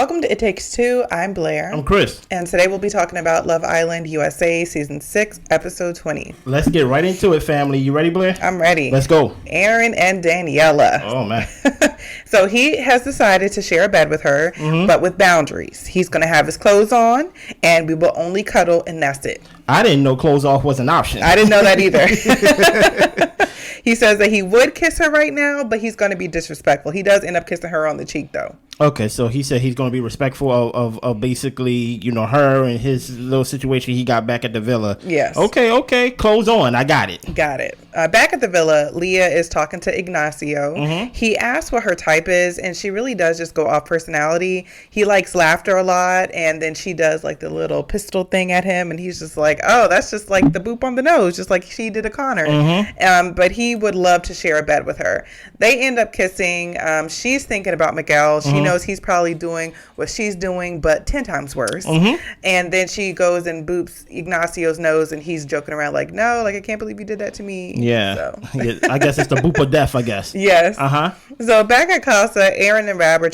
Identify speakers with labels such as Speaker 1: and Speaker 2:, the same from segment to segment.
Speaker 1: Welcome to It Takes Two. I'm Blair.
Speaker 2: I'm Chris.
Speaker 1: And today we'll be talking about Love Island USA Season 6, Episode 20.
Speaker 2: Let's get right into it, family. You ready, Blair?
Speaker 1: I'm ready.
Speaker 2: Let's go.
Speaker 1: Aaron and Daniela.
Speaker 2: Oh, man.
Speaker 1: So he has decided to share a bed with her, but with boundaries. He's going to have his clothes on, and we will only cuddle, and that's it.
Speaker 2: I didn't know clothes off was an option.
Speaker 1: I didn't know that either. He says that he would kiss her right now, but he's going to be disrespectful. He does end up kissing her on the cheek, though.
Speaker 2: Okay, so he said he's going to be respectful of basically, you know, her and his little situation he got back at the villa.
Speaker 1: Yes.
Speaker 2: Okay. Clothes on. I got it.
Speaker 1: Got it. Back at the villa, Leah is talking to Ignacio. He asks what her type is, and she really does just go off personality. He likes laughter a lot, and then she does like the little pistol thing at him, and he's just like, oh, that's just like the boop on the nose, just like she did to Connor. But he would love to share a bed with her. They end up kissing. She's thinking about Miguel. She knows he's probably doing what she's doing, but 10 times worse. And then she goes and boops Ignacio's nose, and he's joking around like, no, like, I can't believe you did that to me.
Speaker 2: Yeah.
Speaker 1: So.
Speaker 2: Yeah, I guess it's the boop of death, I guess.
Speaker 1: Yes. So back at Casa, Aaron and Rob are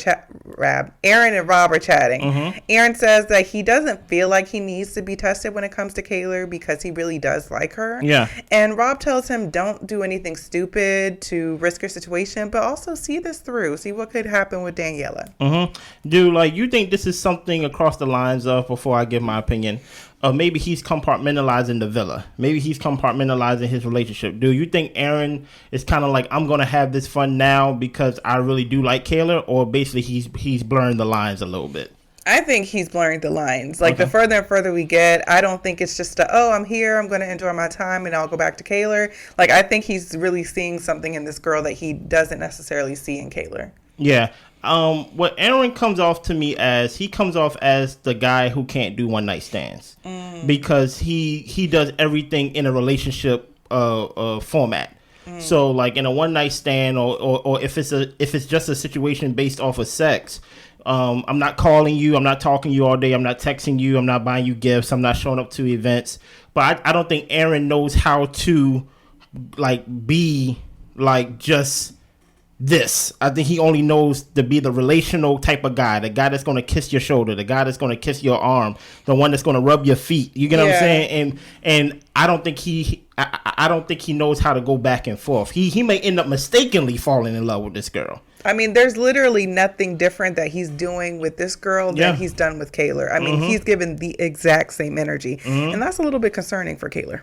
Speaker 1: chatting. Aaron says that he doesn't feel like he needs to be tested when it comes to Kayla because he really does like her.
Speaker 2: Yeah.
Speaker 1: And Rob tells him don't do anything stupid to risk your situation, but also see this through. See what could happen with Daniela.
Speaker 2: Dude, like, you think this is something across the lines of, before I give my opinion, maybe he's compartmentalizing the villa. Maybe he's compartmentalizing his relationship. Do you think Aaron is kind of like, I'm going to have this fun now because I really do like Kayla? Or basically he's blurring the lines a little bit?
Speaker 1: I think he's blurring the lines. Like, the further and further we get, I don't think it's just I'm here, I'm going to enjoy my time, and I'll go back to Kayla. Like, I think he's really seeing something in this girl that he doesn't necessarily see in Kayla.
Speaker 2: Yeah. What Aaron comes off to me as, he comes off as the guy who can't do one night stands because he does everything in a relationship format. So like in a one night stand or if it's just a situation based off of sex, I'm not calling you, I'm not talking to you all day, I'm not texting you, I'm not buying you gifts, I'm not showing up to events. But I don't think Aaron knows how to like be like just this. I think he only knows to be the relational type of guy, the guy that's going to kiss your shoulder, the guy that's going to kiss your arm, the one that's going to rub your feet. You get what I'm saying? And I don't think he knows how to go back and forth. He may end up mistakenly falling in love with this girl. I
Speaker 1: mean, there's literally nothing different that he's doing with this girl than he's done with Kayla. I mean, he's given the exact same energy, and that's a little bit concerning for Kayla.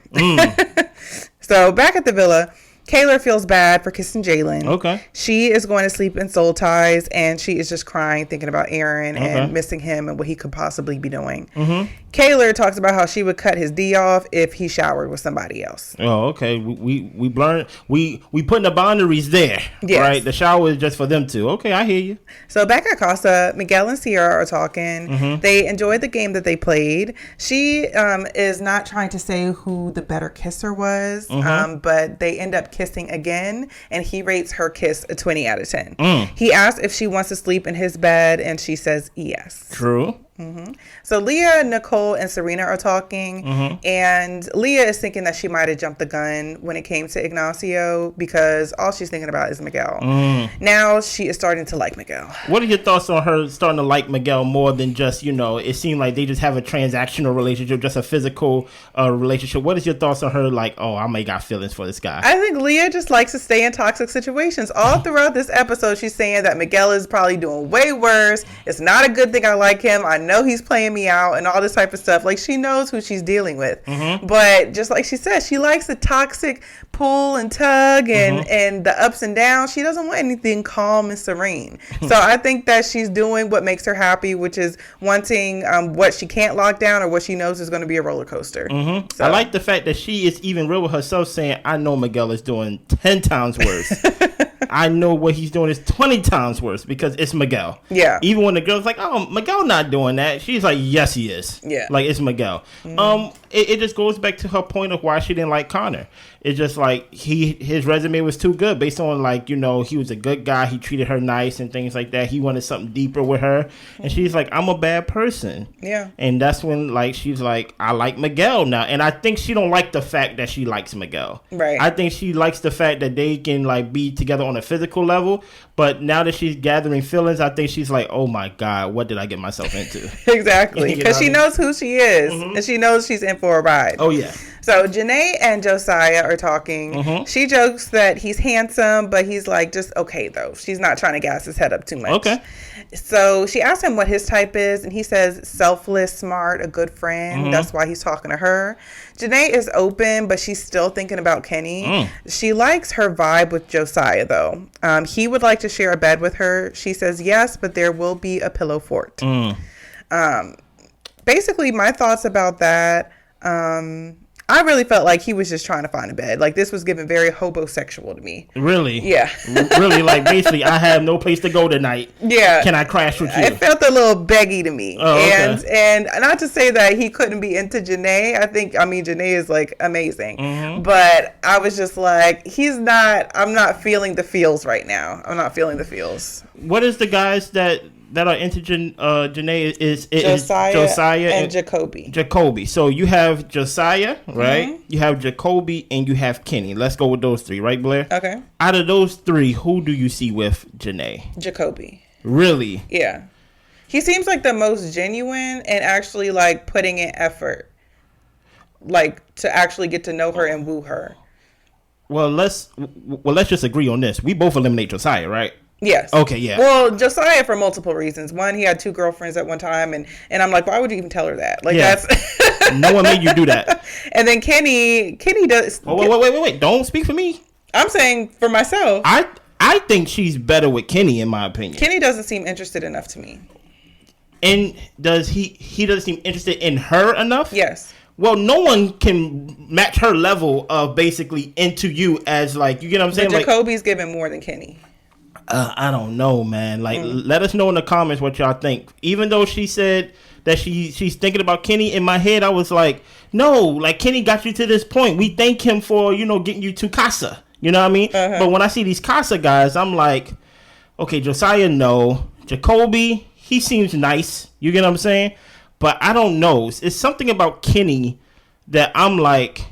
Speaker 1: So back at the villa, Kayla feels bad for kissing Jalen. Okay. She is going to sleep in soul ties, and she is just crying, thinking about Aaron and missing him and what he could possibly be doing. Kayla talks about how she would cut his D off if he showered with somebody else.
Speaker 2: Oh, okay. We putting the boundaries there. Yes. Right? The shower is just for them two. Okay, I hear you.
Speaker 1: So back at Casa, Miguel and Sierra are talking. They enjoyed the game that they played. She is not trying to say who the better kisser was, but they end up kissing again, and he rates her kiss a 20 out of 10. He asks if she wants to sleep in his bed, and she says yes.
Speaker 2: True.
Speaker 1: So Leah, Nicole, and Serena are talking, and Leah is thinking that she might have jumped the gun when it came to Ignacio because all she's thinking about is Miguel. Now she is starting to like Miguel.
Speaker 2: What are your thoughts on her starting to like Miguel more than just, you know, it seemed like they just have a transactional relationship, just a physical relationship? What is your thoughts on her like, oh, I may got feelings for this guy?
Speaker 1: I think Leah just likes to stay in toxic situations. All throughout this episode, she's saying that Miguel is probably doing way worse. It's not a good thing I like him. I know he's playing me out and all this type of stuff. Like, she knows who she's dealing with. But just like she said, she likes the toxic pull and tug and the ups and downs. She doesn't want anything calm and serene. So I think that she's doing what makes her happy, which is wanting what she can't lock down or what she knows is going to be a roller coaster. So.
Speaker 2: I like the fact that she is even real with herself, saying, I know Miguel is doing 10 times worse. I know what he's doing is 20 times worse because it's Miguel. Yeah. Even when the girl's like, oh, Miguel not doing that, she's like, yes, he is. Yeah. Like, it's Miguel. It just goes back to her point of why she didn't like Connor. It's just like his resume was too good based on, like, you know, he was a good guy. He treated her nice and things like that. He wanted something deeper with her. And she's like, I'm a bad person. Yeah. And that's when, like, she's like, I like Miguel now. And I think she don't like the fact that she likes Miguel. Right. I think she likes the fact that they can, like, be together on a physical level. But now that she's gathering feelings, I think she's like, oh my God, what did I get myself into?
Speaker 1: Exactly. Because she knows who she is. And she knows she's in for a ride.
Speaker 2: Oh, yeah.
Speaker 1: So Janae and Josiah are talking. She jokes that he's handsome, but he's like, just okay, though. She's not trying to gas his head up too much.
Speaker 2: Okay.
Speaker 1: So she asks him what his type is, and he says selfless, smart, a good friend. That's why he's talking to her. Janae is open, but she's still thinking about Kenny. She likes her vibe with Josiah, though. He would like to share a bed with her. She says yes, but there will be a pillow fort. Basically, my thoughts about that, I really felt like he was just trying to find a bed. Like, this was given very homosexual to me.
Speaker 2: Really?
Speaker 1: Yeah.
Speaker 2: Really, like, basically, I have no place to go tonight.
Speaker 1: Yeah.
Speaker 2: Can I crash with you?
Speaker 1: It felt a little beggy to me.
Speaker 2: Oh, okay.
Speaker 1: And not to say that he couldn't be into Janae. Janae is, like, amazing. But I was just like, I'm not feeling the feels right now. I'm not feeling the feels.
Speaker 2: What is the guys that are into Janae is Josiah
Speaker 1: and Jacoby.
Speaker 2: Jacoby. So you have Josiah, right? You have Jacoby, and you have Kenny. Let's go with those three, right, Blair?
Speaker 1: Okay.
Speaker 2: Out of those three, who do you see with Janae?
Speaker 1: Jacoby.
Speaker 2: Really?
Speaker 1: Yeah. He seems like the most genuine and actually like putting in effort, like to actually get to know her and woo her.
Speaker 2: Well, let's just agree on this. We both eliminate Josiah, right?
Speaker 1: Yes.
Speaker 2: Okay, yeah.
Speaker 1: Well, Josiah for multiple reasons. One, he had 2 girlfriends at one time, and I'm like, why would you even tell her that? Like, that's
Speaker 2: no one made you do that.
Speaker 1: And then Kenny does.
Speaker 2: Oh, wait! Don't speak for me.
Speaker 1: I'm saying for myself.
Speaker 2: I think she's better with Kenny, in my opinion.
Speaker 1: Kenny doesn't seem interested enough to me.
Speaker 2: And does he doesn't seem interested in her enough?
Speaker 1: Yes.
Speaker 2: Well, no one can match her level of basically into you as like, you get what I'm saying?
Speaker 1: But Jacoby's giving more than Kenny.
Speaker 2: I don't know, man. Like, let us know in the comments what y'all think. Even though she said that she's thinking about Kenny, in my head I was like, no, like Kenny got you to this point. We thank him for, getting you to Casa. You know what I mean? But when I see these Casa guys, I'm like, okay, Josiah, no. Jacoby, he seems nice. You get what I'm saying? But I don't know. It's something about Kenny that I'm like,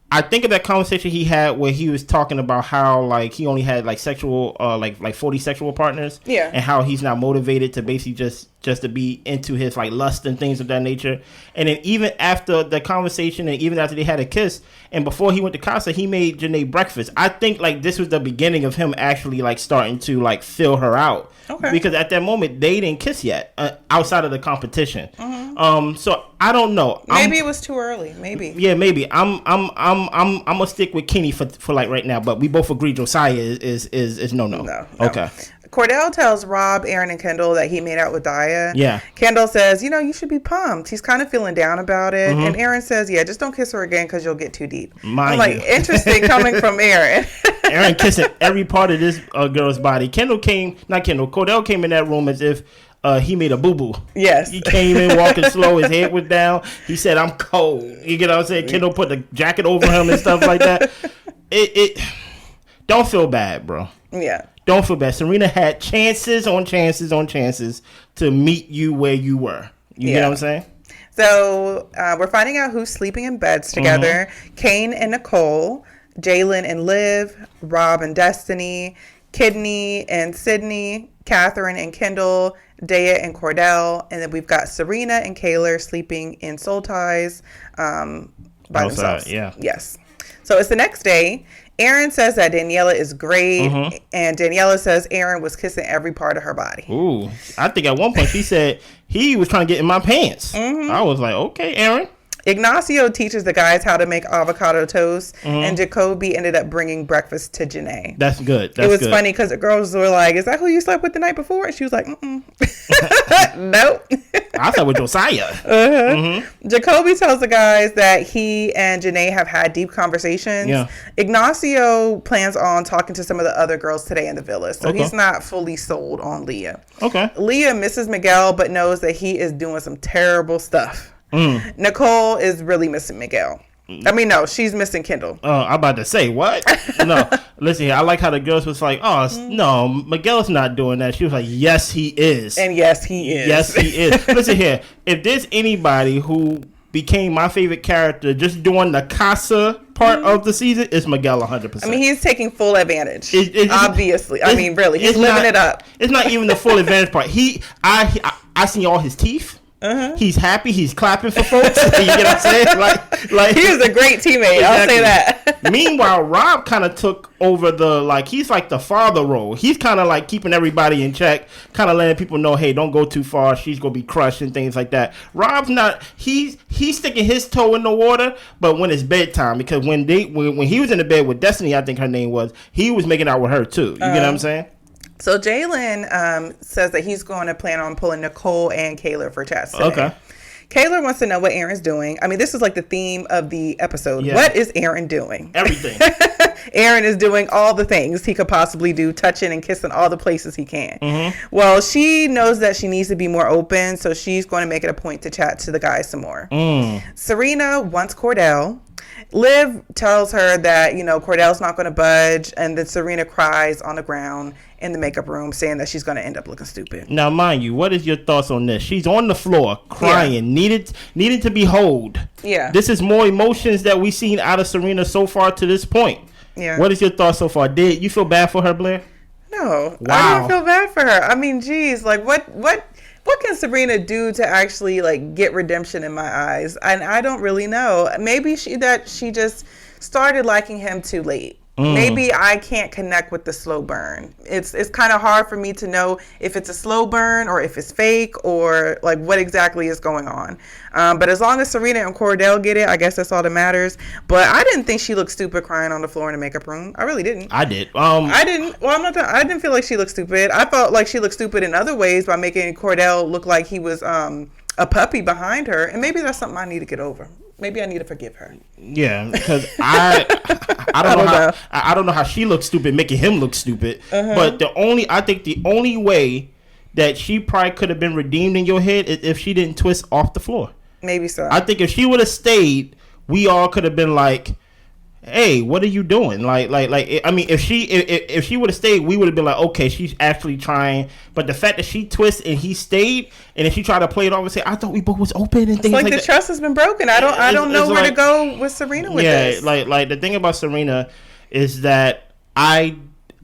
Speaker 2: I think of that conversation he had where he was talking about how like he only had like sexual like 40 sexual partners.
Speaker 1: Yeah.
Speaker 2: And how he's not motivated to basically just to be into his like lust and things of that nature. And then even after the conversation and even after they had a kiss and before he went to Casa, he made Janae breakfast. I think like this was the beginning of him actually like starting to like fill her out. Okay. Because at that moment they didn't kiss yet outside of the competition. So I don't know.
Speaker 1: Maybe it was too early. Maybe.
Speaker 2: Yeah, maybe. I'm gonna stick with Kenny for like right now, but we both agree Josiah is no. Okay.
Speaker 1: Cordell tells Rob, Aaron, and Kendall that he made out with Daya.
Speaker 2: Yeah.
Speaker 1: Kendall says, you should be pumped. He's kind of feeling down about it. And Aaron says, yeah, just don't kiss her again because you'll get too deep. I'm like, interesting coming from Aaron.
Speaker 2: Aaron kissing every part of this girl's body. Cordell came in that room as if he made a boo-boo.
Speaker 1: Yes.
Speaker 2: He came in walking slow. His head was down. He said, I'm cold. You get what I'm saying? Kendall put the jacket over him and stuff like that. It don't feel bad, bro.
Speaker 1: Yeah.
Speaker 2: Don't feel bad. Serena had chances on chances on chances to meet you where you were. You get what I'm saying?
Speaker 1: So we're finding out who's sleeping in beds together. Kane and Nicole, Jalen and Liv, Rob and Destiny, Kidney and Sydney, Catherine and Kendall, Daya and Cordell, and then we've got Serena and Kaylor sleeping in soul ties by themselves.
Speaker 2: Yeah.
Speaker 1: Yes. So it's the next day. Aaron says that Daniela is great, and Daniela says Aaron was kissing every part of her body.
Speaker 2: Ooh, I think at one point she said he was trying to get in my pants. I was like, okay, Aaron.
Speaker 1: Ignacio teaches the guys how to make avocado toast, and Jacoby ended up bringing breakfast to Janae.
Speaker 2: That's good.
Speaker 1: It was funny because the girls were like, is that who you slept with the night before? And she was like, nope.
Speaker 2: I slept with Josiah.
Speaker 1: Jacoby tells the guys that he and Janae have had deep conversations.
Speaker 2: Yeah.
Speaker 1: Ignacio plans on talking to some of the other girls today in the villa, so he's not fully sold on Leah. Okay. Leah misses Miguel, but knows that he is doing some terrible stuff. Nicole is really missing Miguel. I mean, no, she's missing Kendall.
Speaker 2: I'm about to say, what? No, listen here. I like how the girls was like, oh, no, Miguel's not doing that. She was like, yes, he is.
Speaker 1: And yes, he is.
Speaker 2: Yes, he is. Listen here. If there's anybody who became my favorite character just during the Kasa part of the season is Miguel 100%.
Speaker 1: I mean, he's taking full advantage. Obviously. I mean, really. He's living it up.
Speaker 2: It's not even the full advantage part. I see all his teeth. He's happy. He's clapping for folks. You get what I'm saying? Like
Speaker 1: he was a great teammate. Exactly. I'll say that.
Speaker 2: Meanwhile, Rob kind of took over he's like the father role. He's kind of like keeping everybody in check, kind of letting people know, hey, don't go too far. She's gonna be crushed and things like that. Rob's not. He's sticking his toe in the water, but when it's bedtime, because when he was in the bed with Destiny, I think her name was, he was making out with her too. You get what I'm saying?
Speaker 1: So Jalen says that he's going to plan on pulling Nicole and Kayla for chats today. Okay. Kayla wants to know what Aaron's doing. I mean, this is like the theme of the episode. Yeah. What is Aaron doing?
Speaker 2: Everything.
Speaker 1: Aaron is doing all the things he could possibly do, touching and kissing all the places he can. Well, she knows that she needs to be more open, so she's going to make it a point to chat to the guys some more. Serena wants Cordell. Liv tells her that, Cordell's not going to budge, and then Serena cries on the ground in the makeup room saying that she's going to end up looking stupid.
Speaker 2: Now, mind you, what is your thoughts on this? She's on the floor crying, needed to be held. Yeah. This is more emotions that we've seen out of Serena so far to this point. Yeah. What is your thoughts so far? Did you feel bad for her, Blair?
Speaker 1: No. Wow. I didn't feel bad for her. I mean, geez, like what can Serena do to actually get redemption in my eyes? And I don't really know. Maybe she just started liking him too late. Maybe I can't connect with the slow burn. It's kind of hard for me to know if it's a slow burn or if it's fake or what exactly is going on. But as long as Serena and Cordell get it, I guess that's all that matters. But I didn't think she looked stupid crying on the floor in the makeup room. I really didn't.
Speaker 2: I did.
Speaker 1: I didn't. Well, I didn't feel like she looked stupid. I felt like she looked stupid in other ways by making Cordell look like he was a puppy behind her. And maybe that's something I need to get over. Maybe I need to forgive her.
Speaker 2: Yeah, because I don't know how she looks stupid, making him look stupid. But I think the only way that she probably could have been redeemed in your head is if she didn't twist off the floor.
Speaker 1: Maybe so.
Speaker 2: I think if she would have stayed, we all could have been like, hey, what are you doing? I mean, if she would have stayed, we would have been like, okay, she's actually trying. But the fact that she twisted and he stayed, and if she tried to play it off and say, I thought we both was open and things like that.
Speaker 1: The trust has been broken. I don't know where to go with Serena with this.
Speaker 2: Yeah, like the thing about Serena is that I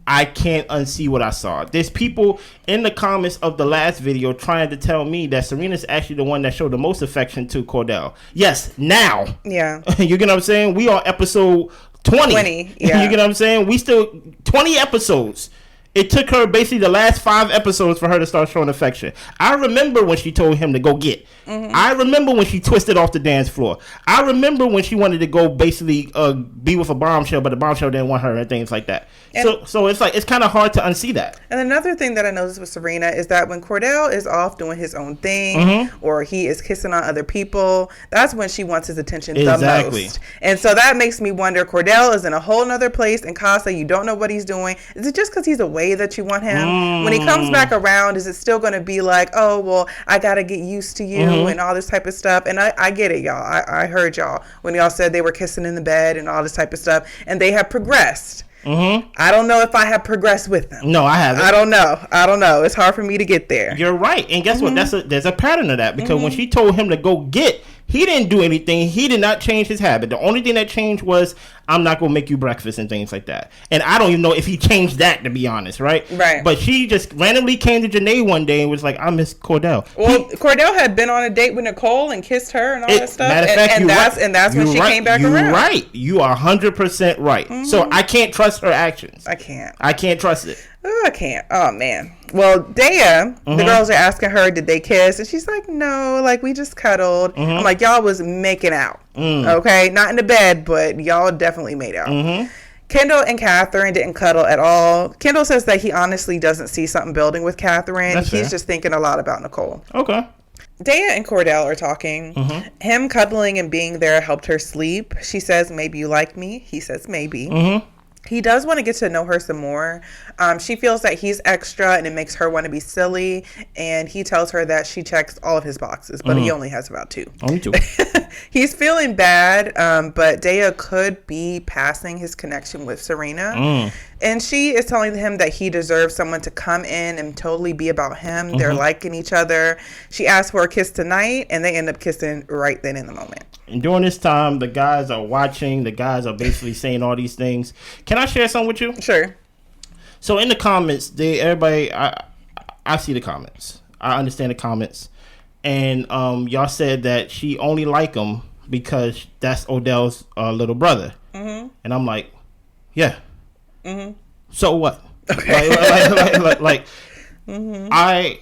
Speaker 2: can't unsee what I saw. There's people in the comments of the last video trying to tell me that Serena's actually the one that showed the most affection to Cordell. Yes, now. Yeah. You get what I'm saying? We are episode 20. Yeah. You get what I'm saying? We still 20 episodes. It took her basically the last 5 episodes for her to start showing affection. I remember when she told him to go get. I remember when she twisted off the dance floor. I remember when she wanted to go basically be with a bombshell, but the bombshell didn't want her and things like that. And so it's it's kind of hard to unsee that.
Speaker 1: And another thing that I noticed with Serena is that when Cordell is off doing his own thing or he is kissing on other people, that's when she wants his attention the most. And so that makes me wonder, Cordell is in a whole nother place in Casa. You don't know what he's doing. Is it just because he's away that you want him? When he comes back around, is it still going to be like, oh, well, I got to get used to you and all this type of stuff? And I get it, y'all. I heard y'all when y'all said they were kissing in the bed and all this type of stuff, and they have progressed. I don't know if I have progressed with them.
Speaker 2: No, I haven't.
Speaker 1: I don't know. It's hard for me to get there.
Speaker 2: You're right. And guess what? There's a pattern of that, because when she told him to go get, he didn't do anything. He did not change his habit. The only thing that changed was, I'm not going to make you breakfast and things like that. And I don't even know if he changed that, to be honest, right? Right. But she just randomly came to Janae one day and was like, I miss Cordell.
Speaker 1: Well, Cordell had been on a date with Nicole and kissed her and all that stuff.
Speaker 2: Matter of fact,
Speaker 1: and that's when she came back around.
Speaker 2: You're right. You are 100% right. So I can't trust her actions.
Speaker 1: I can't.
Speaker 2: I can't trust it.
Speaker 1: Oh, I can't. Oh, man. Well, Daya, the girls are asking her, did they kiss? And she's like, no, we just cuddled. I'm like, y'all was making out. Okay? Not in the bed, but y'all definitely made out. Kendall and Catherine didn't cuddle at all. Kendall says that he honestly doesn't see something building with Catherine. He's just thinking a lot about Nicole. Okay. Daya and Cordell are talking. Him cuddling and being there helped her sleep. She says, maybe you like me. He says, maybe. He does want to get to know her some more. She feels that he's extra and it makes her want to be silly. And he tells her that she checks all of his boxes, but he only has about 2.
Speaker 2: Only 2.
Speaker 1: He's feeling bad, but Daya could be passing his connection with Serena. And she is telling him that he deserves someone to come in and totally be about him. Mm-hmm. They're liking each other. She asks for a kiss tonight, and they end up kissing right then in the moment.
Speaker 2: And during this time, the guys are watching. The guys are basically saying all these things. Can I share something with you?
Speaker 1: Sure.
Speaker 2: So in the comments, I see the comments. I understand the comments. And y'all said that she only like him because that's Odell's little brother. Mm-hmm. And I'm like, yeah. Mm-hmm. So what? Okay. Like mm-hmm. I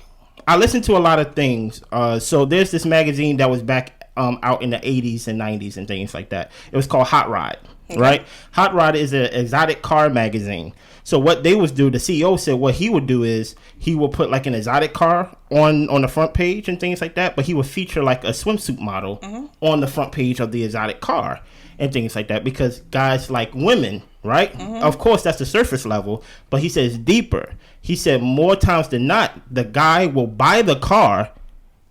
Speaker 2: listen to a lot of things. So there's this magazine that was back out in the 80s and 90s and things like that. It was called Hot Rod, right? Hot Rod is an exotic car magazine. So what they would do, the CEO said what he would do is he would put like an exotic car on the front page and things like that, but he would feature like a swimsuit model on the front page of the exotic car and things like that because guys like women, right? Mm-hmm. Of course, that's the surface level, but he says deeper. He said more times than not, the guy will buy the car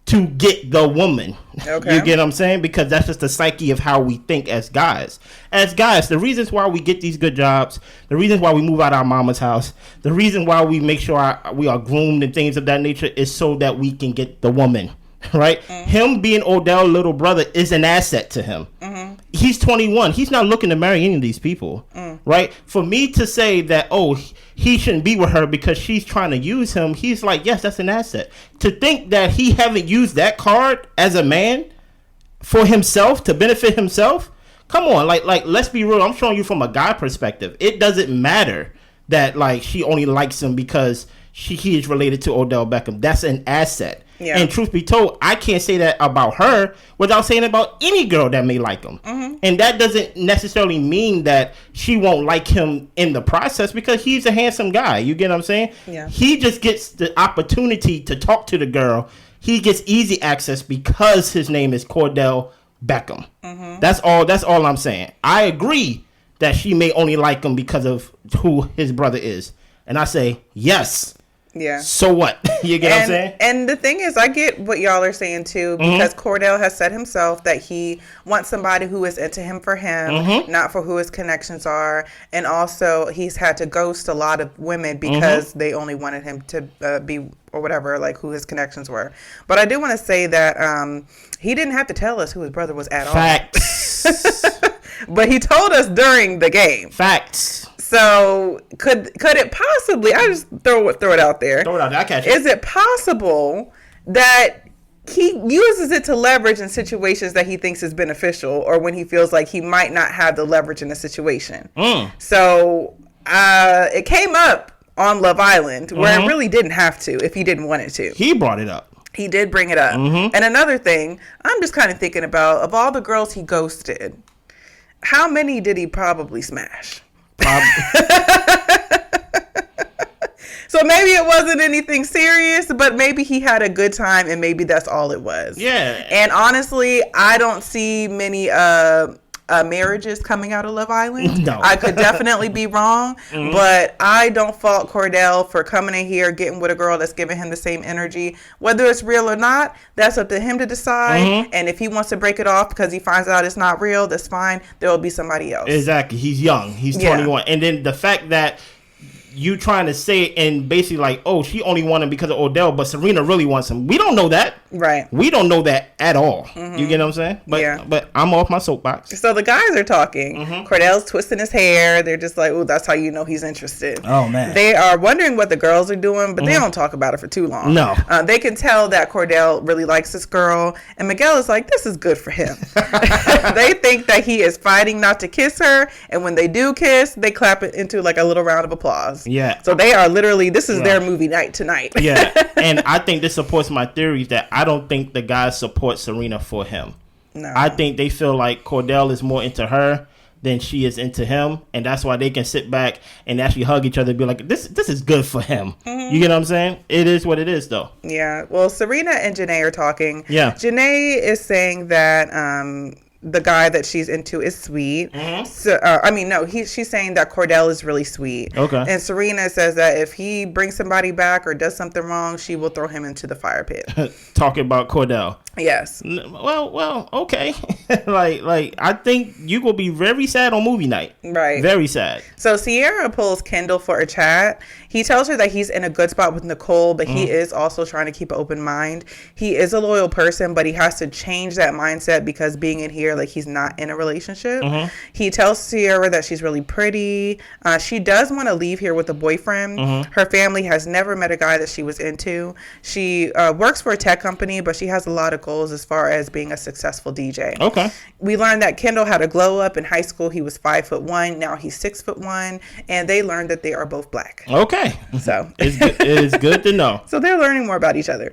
Speaker 2: to get the woman. Okay. You get what I'm saying? Because that's just the psyche of how we think as guys. As guys, the reasons why we get these good jobs, the reasons why we move out of our mama's house, the reason why we make sure we are groomed and things of that nature is so that we can get the woman. Right? Mm-hmm. Him being Odell's little brother is an asset to him. Mm-hmm. He's 21. He's not looking to marry any of these people. Right? For me to say that, he shouldn't be with her because she's trying to use him, he's like, yes, that's an asset. To think that he haven't used that card as a man for himself, to benefit himself, come on, like let's be real. I'm showing you from a guy perspective. It doesn't matter that like she only likes him because he is related to Odell Beckham. That's an asset. Yeah. And truth be told, I can't say that about her without saying about any girl that may like him. Mm-hmm. And that doesn't necessarily mean that she won't like him in the process because he's a handsome guy. You get what I'm saying? Yeah. He just gets the opportunity to talk to the girl. He gets easy access because his name is Cordell Beckham. Mm-hmm. That's all I'm saying. I agree that she may only like him because of who his brother is. And I say, yes.
Speaker 1: Yeah.
Speaker 2: So what? You get what I'm saying?
Speaker 1: And the thing is, I get what y'all are saying too, because Cordell has said himself that he wants somebody who is into him for him, not for who his connections are. And also, he's had to ghost a lot of women because they only wanted him to be or whatever, like who his connections were. But I do want to say that he didn't have to tell us who his brother was at all.
Speaker 2: Facts.
Speaker 1: But he told us during the game.
Speaker 2: Facts.
Speaker 1: So could it possibly? I just throw it out there.
Speaker 2: Throw it out there. I catch it.
Speaker 1: Is it possible that he uses it to leverage in situations that he thinks is beneficial, or when he feels like he might not have the leverage in a situation? So it came up on Love Island where it really didn't have to if he didn't want it to.
Speaker 2: He brought it up.
Speaker 1: He did bring it up. And another thing, I'm just kind of thinking about, of all the girls he ghosted, how many did he probably smash? So maybe it wasn't anything serious, but maybe he had a good time and maybe that's all it was.
Speaker 2: Yeah.
Speaker 1: And honestly, I don't see many marriages coming out of Love Island.
Speaker 2: No.
Speaker 1: I could definitely be wrong, but I don't fault Cordell for coming in here, getting with a girl that's giving him the same energy. Whether it's real or not, that's up to him to decide. And if he wants to break it off because he finds out it's not real, that's fine. There will be somebody else.
Speaker 2: Exactly. He's young. He's 21. And then the fact that you trying to say it and basically like, oh, she only won him because of Odell, but Serena really wants him. We don't know that.
Speaker 1: Right.
Speaker 2: We don't know that at all. You get what I'm saying? But I'm off my soapbox.
Speaker 1: So the guys are talking. Cordell's twisting his hair. They're just like, oh, that's how you know he's interested.
Speaker 2: Oh, man.
Speaker 1: They are wondering what the girls are doing, but they don't talk about it for too long.
Speaker 2: No.
Speaker 1: They can tell that Cordell really likes this girl, and Miguel is like, this is good for him. They think that he is fighting not to kiss her, and when they do kiss, they clap it into like a little round of applause.
Speaker 2: Yeah.
Speaker 1: So they are literally, this is their movie night tonight.
Speaker 2: Yeah. And I think this supports my theory that I don't think the guys support Serena for him. No. I think they feel like Cordell is more into her than she is into him, and that's why they can sit back and actually hug each other and be like, this is good for him. You get what I'm saying? It is what it is, though. Yeah.
Speaker 1: Well, Serena and Janae are talking.
Speaker 2: Yeah.
Speaker 1: Janae is saying that the guy that she's into is sweet. So, she's saying that Cordell is really sweet.
Speaker 2: Okay.
Speaker 1: And Serena says that if he brings somebody back or does something wrong, she will throw him into the fire pit.
Speaker 2: Talking about Cordell.
Speaker 1: Yes.
Speaker 2: Well, okay. like I think you will be very sad on movie night.
Speaker 1: Right.
Speaker 2: Very sad.
Speaker 1: So Sierra pulls Kendall for a chat. He tells her that he's in a good spot with Nicole, but he is also trying to keep an open mind. He is a loyal person, but he has to change that mindset because being in here, like, he's not in a relationship. He tells Sierra that she's really pretty. She does want to leave here with a boyfriend. Her family has never met a guy that she was into. She works for a tech company, but she has a lot of goals as far as being a successful DJ.
Speaker 2: Okay.
Speaker 1: We learned that Kendall had a glow up in high school. He was 5'1". Now he's 6'1", and they learned that they are both black.
Speaker 2: Okay.
Speaker 1: So
Speaker 2: it's good to know.
Speaker 1: So they're learning more about each other.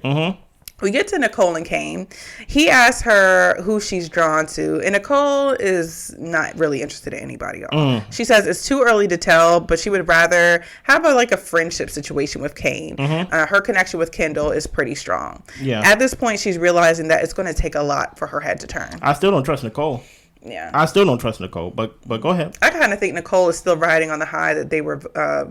Speaker 1: We get to Nicole and Kane. He asks her who she's drawn to, and Nicole is not really interested in anybody else. She says it's too early to tell, but she would rather have a friendship situation with Kane. Her connection with Kendall is pretty strong.
Speaker 2: Yeah.
Speaker 1: At this point, she's realizing that it's going to take a lot for her head to turn.
Speaker 2: I still don't trust Nicole.
Speaker 1: Yeah.
Speaker 2: I still don't trust Nicole, but go ahead.
Speaker 1: I kind of think Nicole is still riding on the high that they were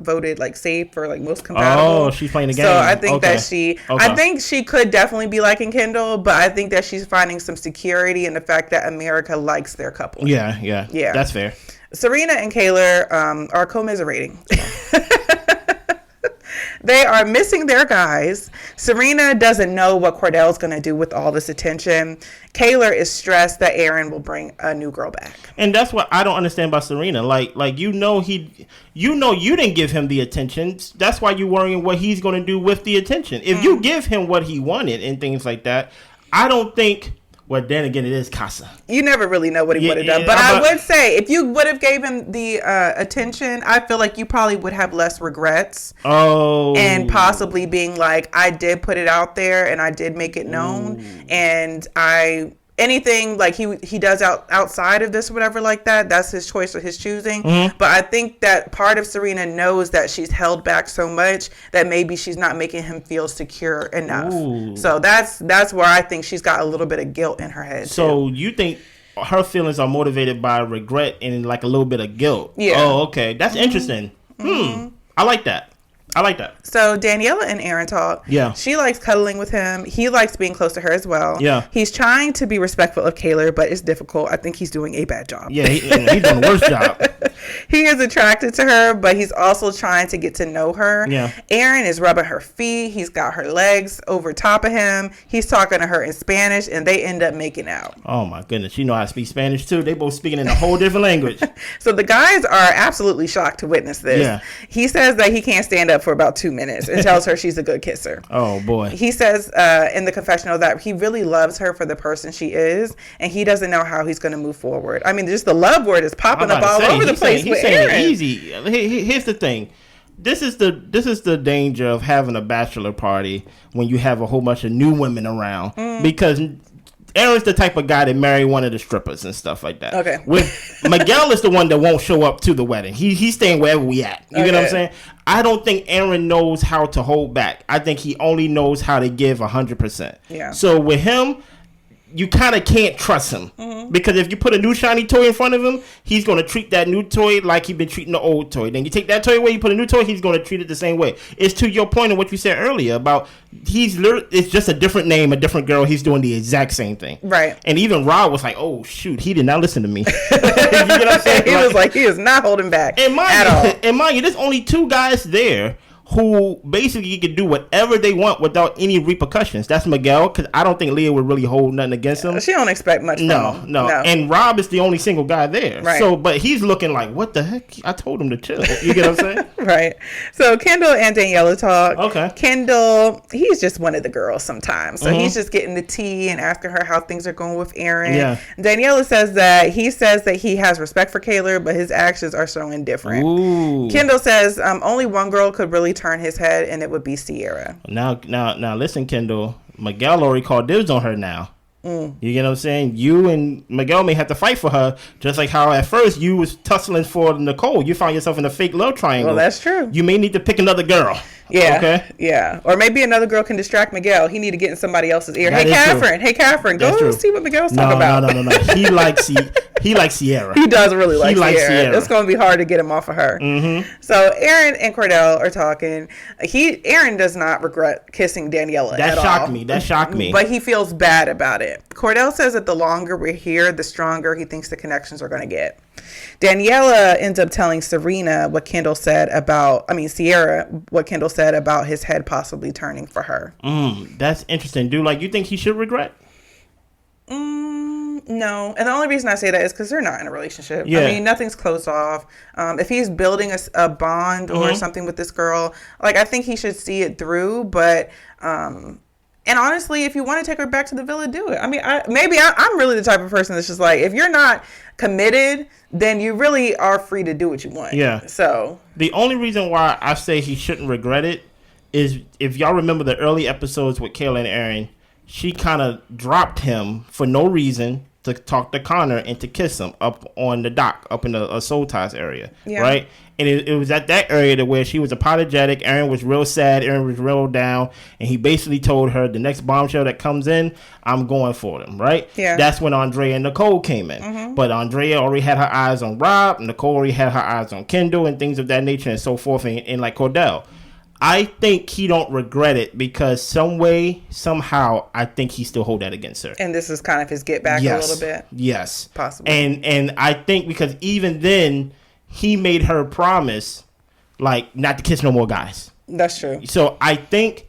Speaker 1: voted safe for most compatible.
Speaker 2: Oh, she's playing the game.
Speaker 1: So I think that I think she could definitely be liking Kendall, but I think that she's finding some security in the fact that America likes their couple.
Speaker 2: Yeah. That's fair.
Speaker 1: Serena and Kayla are commiserating. They are missing their guys. Serena doesn't know what Cordell's going to do with all this attention. Kayla is stressed that Aaron will bring a new girl back.
Speaker 2: And that's what I don't understand about Serena. Like you didn't give him the attention. That's why you're worrying what he's going to do with the attention. If you give him what he wanted and things like that, I don't think. Well, then again, it is Kasa.
Speaker 1: You never really know what he would have done. But I would say, if you would have gave him the attention, I feel like you probably would have less regrets.
Speaker 2: Oh.
Speaker 1: And possibly being like, I did put it out there and I did make it known. And anything like he does outside of this or whatever like that, that's his choice or his choosing. But I think that part of Serena knows that she's held back so much that maybe she's not making him feel secure enough. So that's where I think she's got a little bit of guilt in her head.
Speaker 2: So you think her feelings are motivated by regret and like a little bit of guilt?
Speaker 1: Yeah.
Speaker 2: Oh, okay. That's interesting. I like that.
Speaker 1: So Daniela and Aaron talk.
Speaker 2: Yeah.
Speaker 1: She likes cuddling with him. He likes being close to her as well.
Speaker 2: Yeah.
Speaker 1: He's trying to be respectful of Kayla, but it's difficult. I think he's doing a bad job.
Speaker 2: Yeah, he's doing the worst job.
Speaker 1: He is attracted to her, but he's also trying to get to know her.
Speaker 2: Yeah.
Speaker 1: Aaron is rubbing her feet. He's got her legs over top of him. He's talking to her in Spanish, and they end up making out.
Speaker 2: Oh, my goodness. She know how to speak Spanish, too. They both speaking in a whole different language.
Speaker 1: So the guys are absolutely shocked to witness this.
Speaker 2: Yeah.
Speaker 1: He says that he can't stand up for about 2 minutes and tells her she's a good kisser.
Speaker 2: Oh, boy.
Speaker 1: He says in the confessional that he really loves her for the person she is, and he doesn't know how he's going to move forward. I mean, just the love word is popping up all over the place with Aaron.
Speaker 2: Easy. Here's the thing. This is the danger of having a bachelor party when you have a whole bunch of new women around, because Aaron's the type of guy that marry one of the strippers and stuff like that.
Speaker 1: Okay.
Speaker 2: With Miguel is the one that won't show up to the wedding. He's staying wherever we at. You get what I'm saying? I don't think Aaron knows how to hold back. I think he only knows how to give 100%.
Speaker 1: Yeah.
Speaker 2: So with him, you kind of can't trust him, because if you put a new shiny toy in front of him, he's going to treat that new toy like he's been treating the old toy. Then you take that toy away, you put a new toy, he's going to treat it the same way. It's to your point of what you said earlier about it's just a different name, a different girl. He's doing the exact same thing.
Speaker 1: Right.
Speaker 2: And even Rob was like, oh, shoot, he did not listen to me. You get what I'm saying?
Speaker 1: He was like, he is not holding back
Speaker 2: at
Speaker 1: all.
Speaker 2: And mind you, there's only two guys there who basically can do whatever they want without any repercussions. That's Miguel, because I don't think Leah would really hold nothing against him.
Speaker 1: She don't expect much from him.
Speaker 2: No. And Rob is the only single guy there.
Speaker 1: Right.
Speaker 2: So, but he's looking like, what the heck? I told him to chill. You get what I'm saying?
Speaker 1: Right. So Kendall and Daniela talk.
Speaker 2: Okay.
Speaker 1: Kendall, he's just one of the girls sometimes. So he's just getting the tea and asking her how things are going with Aaron.
Speaker 2: Yeah.
Speaker 1: Daniela says that he has respect for Kayla, but his actions are so indifferent.
Speaker 2: Ooh.
Speaker 1: Kendall says only one girl could really turn his head, and it would be Sierra.
Speaker 2: Now, listen, Kendall. Miguel already called dibs on her now. You get what I'm saying? You and Miguel may have to fight for her, just like how at first you was tussling for Nicole. You found yourself in a fake love triangle.
Speaker 1: Well, that's true.
Speaker 2: You may need to pick another girl.
Speaker 1: Yeah.
Speaker 2: Okay.
Speaker 1: Yeah. Or maybe another girl can distract Miguel. He need to get in somebody else's ear.
Speaker 2: That
Speaker 1: Hey,
Speaker 2: is
Speaker 1: Catherine.
Speaker 2: true.
Speaker 1: Hey, Catherine.
Speaker 2: That's
Speaker 1: Go
Speaker 2: true.
Speaker 1: see what Miguel's talking about.
Speaker 2: No. He likes Sierra.
Speaker 1: He does really like
Speaker 2: likes
Speaker 1: Sierra. It's going to be hard to get him off of her.
Speaker 2: Mm-hmm.
Speaker 1: So Aaron and Cordell are talking. Aaron does not regret kissing Daniela
Speaker 2: That
Speaker 1: at
Speaker 2: shocked
Speaker 1: all.
Speaker 2: me. That shocked me.
Speaker 1: But he feels bad about it. Cordell says that the longer we're here, the stronger he thinks the connections are going to get. Daniela ends up telling Sierra what Kendall said about his head possibly turning for her.
Speaker 2: That's interesting. Dude, you think he should regret?
Speaker 1: No. And the only reason I say that is because they're not in a relationship.
Speaker 2: Yeah.
Speaker 1: I mean, nothing's closed off. If he's building a bond or something with this girl, I think he should see it through. But, and honestly, if you want to take her back to the villa, do it. I mean, I'm really the type of person that's just if you're not committed, then you really are free to do what you want.
Speaker 2: Yeah.
Speaker 1: So
Speaker 2: the only reason why I say he shouldn't regret it is if y'all remember the early episodes with Kayla and Aaron, she kind of dropped him for no reason to talk to Connor and to kiss him up on the dock, up in the Soul Ties area, right? And it was at that area where she was apologetic. Aaron was real sad. Aaron was real down. And he basically told her, the next bombshell that comes in, I'm going for them, right?
Speaker 1: Yeah.
Speaker 2: That's when Andrea and Nicole came in. But Andrea already had her eyes on Rob. Nicole already had her eyes on Kendall and things of that nature and so forth. And like Cordell. I think he don't regret it because some way, somehow, I think he still hold that against her.
Speaker 1: And this is kind of his get back a little bit.
Speaker 2: Yes.
Speaker 1: Possibly.
Speaker 2: And I think because even then, he made her promise, not to kiss no more guys.
Speaker 1: That's true.
Speaker 2: So I think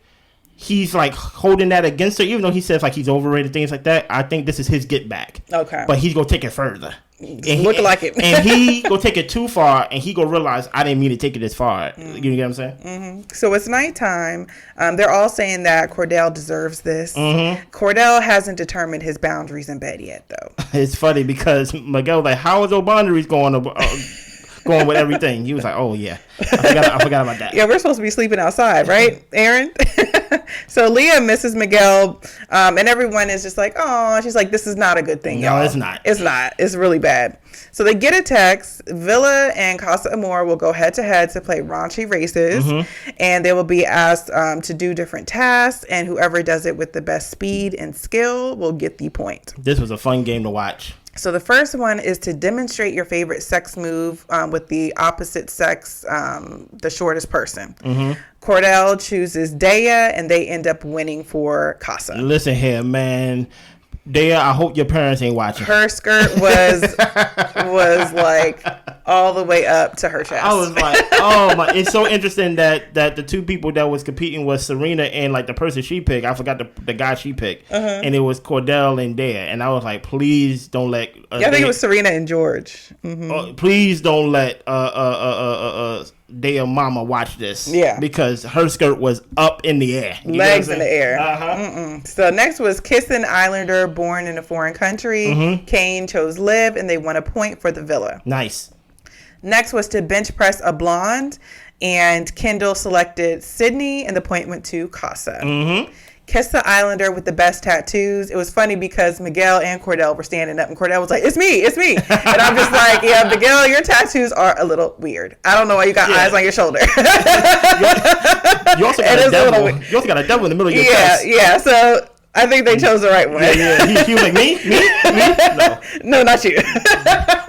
Speaker 2: he's holding that against her, even though he says he's overrated, things like that. I think this is his get back.
Speaker 1: Okay.
Speaker 2: But he's going to take it further.
Speaker 1: Look like it.
Speaker 2: And he go take it too far, and he go realize I didn't mean to take it this far. You get what I'm saying?
Speaker 1: Mm-hmm. So it's nighttime. They're all saying that Cordell deserves this. Cordell hasn't determined his boundaries in bed yet, though.
Speaker 2: It's funny because Miguel was how is your boundaries going with everything? He was like, oh yeah, I forgot about that.
Speaker 1: Yeah, we're supposed to be sleeping outside, right, Aaron? So Leah misses Miguel, and everyone is just oh, she's like, this is not a good thing, y'all.
Speaker 2: No, it's not.
Speaker 1: It's not. It's really bad. So they get a text. Villa and Casa Amor will go head to head to play Raunchy Races, and they will be asked to do different tasks, and whoever does it with the best speed and skill will get the point.
Speaker 2: This was a fun game to watch.
Speaker 1: So the first one is to demonstrate your favorite sex move with the opposite sex, the shortest person. Cordell chooses Daya, and they end up winning for Kasa.
Speaker 2: Listen here, man. Daya, I hope your parents ain't watching.
Speaker 1: Her skirt was all the way up to her chest.
Speaker 2: I was like, oh my! It's so interesting that the two people that was competing was Serena and the person she picked. I forgot the guy she picked, and it was Cordell and Daya. And I was like, please don't let.
Speaker 1: I think it was Serena and George.
Speaker 2: Please don't let Daya mama watch this.
Speaker 1: Yeah,
Speaker 2: because her skirt was up in the air,
Speaker 1: legs in the air. So next was Kissing Islander, born in a foreign country. Kane chose Liv, and they won a point for the villa.
Speaker 2: Nice.
Speaker 1: Next was to bench press a blonde, and Kendall selected Sydney, and the point went to Kasa. Kiss the Islander with the best tattoos. It was funny because Miguel and Cordell were standing up, and Cordell was like, it's me. And I'm just like, yeah, Miguel, your tattoos are a little weird. I don't know why you got eyes on your shoulder.
Speaker 2: You also got a devil. You also got a devil in the middle of your chest.
Speaker 1: Yeah, so I think they chose the right one.
Speaker 2: Yeah. He was like, me?
Speaker 1: No, not you.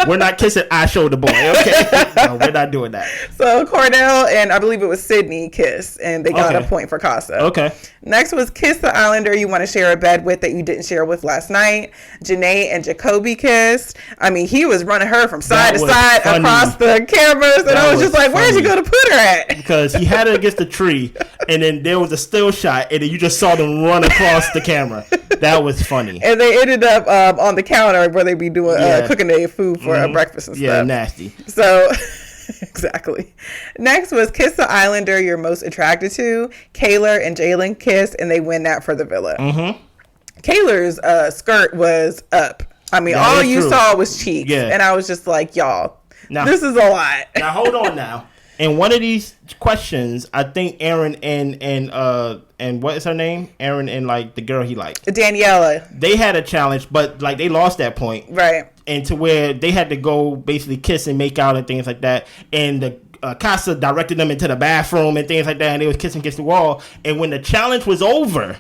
Speaker 2: We're not kissing I shoulder boy, okay? No, we're not doing that.
Speaker 1: So Cordell and I believe it was Sydney kissed, and they got a point for Casa.
Speaker 2: Okay.
Speaker 1: Next was Kiss the Islander you want to share a bed with that you didn't share with last night. Janae and Jacoby kissed. I mean, he was running her from side to side across the cameras, and I was just like, where'd you go to put her at?
Speaker 2: Because he had her against the tree, and then there was a still shot, and then you just saw them run across the camera. That was funny.
Speaker 1: And they ended up on the counter where they be doing cooking their food for breakfast and stuff.
Speaker 2: Yeah, nasty.
Speaker 1: So, exactly. Next was Kiss the Islander you're most attracted to. Kayla and Jalen kissed, and they win that for the villa. Kayla's skirt was up. I mean, all you saw was cheeks. Yeah. And I was just like, y'all, this is a lot.
Speaker 2: Now, hold on now. In one of these questions, I think Aaron and what is her name? Aaron and the girl he liked.
Speaker 1: Daniela.
Speaker 2: They had a challenge, but they lost that point.
Speaker 1: Right.
Speaker 2: And to where they had to go basically kiss and make out and things like that. And Kasa directed them into the bathroom and things like that, and they was kissing against the wall. And when the challenge was over,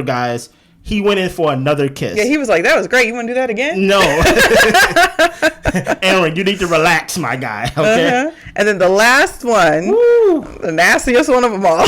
Speaker 2: guys, he went in for another kiss.
Speaker 1: Yeah, he was like, that was great. You want to do that again?
Speaker 2: No. Aaron, you need to relax, my guy. Okay.
Speaker 1: And then the last one, the nastiest one of them all.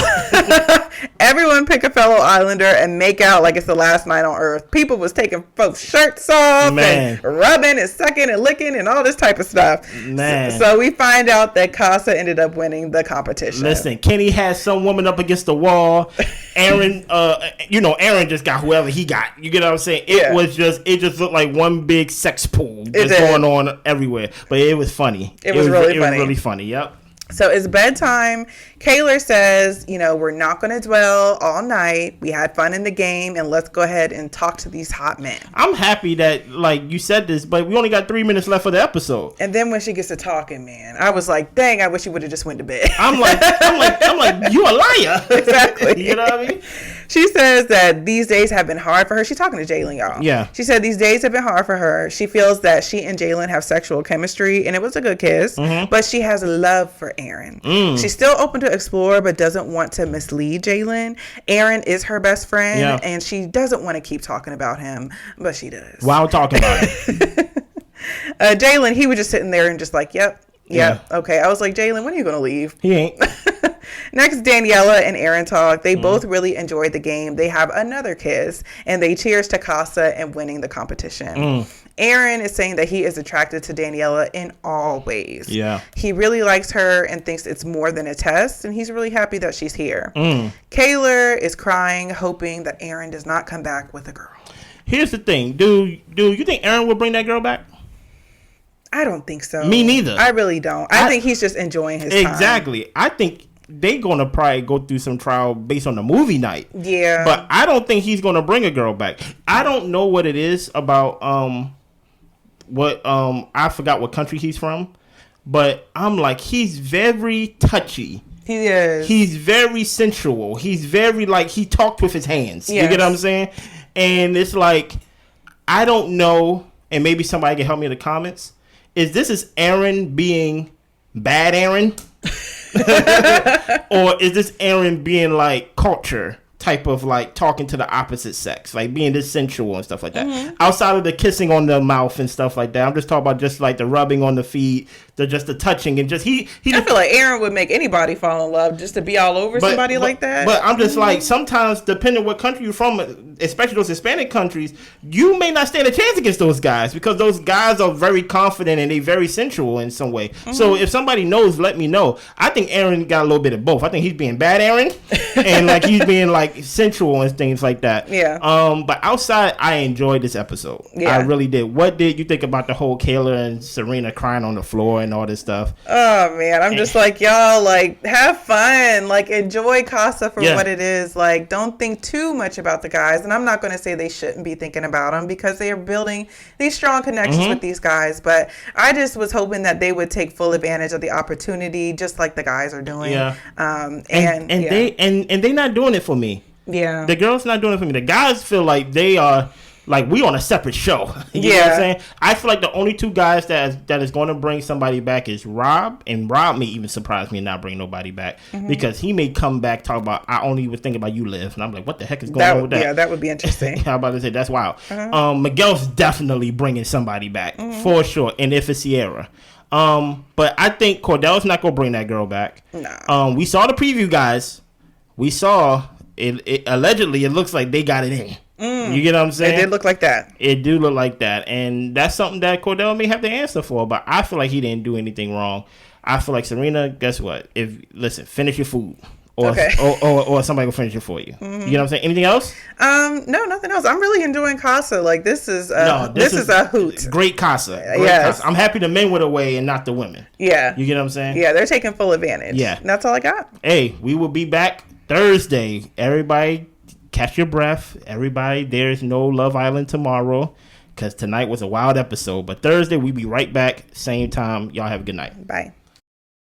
Speaker 1: Everyone pick a fellow Islander and make out like it's the last night on Earth. People was taking folks' shirts off and rubbing and sucking and licking and all this type of stuff.
Speaker 2: Man.
Speaker 1: So we find out that Kasa ended up winning the competition.
Speaker 2: Listen, Kenny had some woman up against the wall. Aaron, Aaron just got whoever he got. You get what I'm saying? It just looked like one big sex pool just going on everywhere. But it was funny. It was really funny. Yep.
Speaker 1: So it's bedtime. Kaylor says, we're not going to dwell all night. We had fun in the game, and let's go ahead and talk to these hot men.
Speaker 2: I'm happy that, you said this, but we only got 3 minutes left for the episode.
Speaker 1: And then when she gets to talking, man, I was like, dang, I wish you would have just went to bed.
Speaker 2: I'm like, you a liar.
Speaker 1: Exactly.
Speaker 2: You know what I mean?
Speaker 1: She says that these days have been hard for her. She's talking to Jalen, y'all.
Speaker 2: Yeah.
Speaker 1: She said these days have been hard for her. She feels that she and Jalen have sexual chemistry, and it was a good kiss, but she has love for Aaron. She's still open to explore, but doesn't want to mislead Jalen. Aaron is her best friend, and she doesn't want to keep talking about him, but she does.
Speaker 2: While talking about it.
Speaker 1: Jalen, he was just sitting there and just like, yep, okay. I was like, Jalen, when are you going to leave?
Speaker 2: He ain't.
Speaker 1: Next, Daniela and Aaron talk. They both really enjoyed the game. They have another kiss, and they cheers to Kasa and winning the competition. Aaron is saying that he is attracted to Daniela in all ways.
Speaker 2: Yeah.
Speaker 1: He really likes her and thinks it's more than a test, and he's really happy that she's here. Kaylor is crying, hoping that Aaron does not come back with a girl.
Speaker 2: Here's the thing. Do you think Aaron will bring that girl back?
Speaker 1: I don't think so.
Speaker 2: Me neither.
Speaker 1: I really don't. I think he's just enjoying his time.
Speaker 2: Exactly. I think they're going to probably go through some trial based on the movie night.
Speaker 1: Yeah.
Speaker 2: But I don't think he's going to bring a girl back. I don't know what it is about I forgot what country he's from, but I'm like, he's very touchy.
Speaker 1: He is.
Speaker 2: He's very sensual. He's very he talked with his hands. Yes. You get what I'm saying? And it's like, I don't know, and maybe somebody can help me in the comments. Is Aaron being bad Aaron? Or is this Aaron being culture type of talking to the opposite sex, being this sensual and stuff like that? Outside of the kissing on the mouth and stuff like that, I'm just talking about just the rubbing on the feet, the touching, and just he
Speaker 1: I feel like Aaron would make anybody fall in love just to be all over somebody like that.
Speaker 2: But I'm just sometimes, depending on what country you're from, especially those Hispanic countries, you may not stand a chance against those guys because those guys are very confident and they very sensual in some way. So if somebody knows, let me know. I think Aaron got a little bit of both. I think he's being bad Aaron and he's being sensual and things like that.
Speaker 1: Yeah.
Speaker 2: But outside, I enjoyed this episode. Yeah. I really did. What did you think about the whole Kayla and Serena crying on the floor and all this stuff?
Speaker 1: Oh man, I'm just y'all have fun, enjoy Kasa for what it is. Don't think too much about the guys. And I'm not going to say they shouldn't be thinking about them because they are building these strong connections with these guys. But I just was hoping that they would take full advantage of the opportunity, just like the guys are doing. Yeah.
Speaker 2: They not doing it for me.
Speaker 1: Yeah.
Speaker 2: The girls not doing it for me. The guys feel like they are we on a separate show. You know what I'm saying? I feel like the only two guys that is going to bring somebody back is Rob, and Rob may even surprise me and not bring nobody back because he may come back talk about I only was thinking about you, Liv, and I'm like, what the heck is going on with that?
Speaker 1: Yeah, that would be interesting.
Speaker 2: I'm about to say that's wild. Miguel's definitely bringing somebody back for sure, and if it's Sierra. But I think Cordell's not gonna bring that girl back.
Speaker 1: No.
Speaker 2: We saw the preview, guys. We saw it allegedly. It looks like they got it in. You get what I'm saying?
Speaker 1: It did look like that.
Speaker 2: It do look like that. And that's something that Cordell may have to answer for. But I feel like he didn't do anything wrong. I feel like Serena, guess what? Finish your food. Or somebody will finish it for you. You know what I'm saying? Anything else?
Speaker 1: No, nothing else. I'm really enjoying Casa. This is a hoot.
Speaker 2: Great Casa.
Speaker 1: Yes.
Speaker 2: I'm happy the men went away and not the women.
Speaker 1: Yeah.
Speaker 2: You get what I'm saying?
Speaker 1: Yeah, they're taking full advantage.
Speaker 2: Yeah.
Speaker 1: And that's all I got.
Speaker 2: Hey, we will be back Thursday. Everybody catch your breath. Everybody, there's no Love Island tomorrow because tonight was a wild episode. But Thursday, we'll be right back. Same time. Y'all have a good night.
Speaker 1: Bye.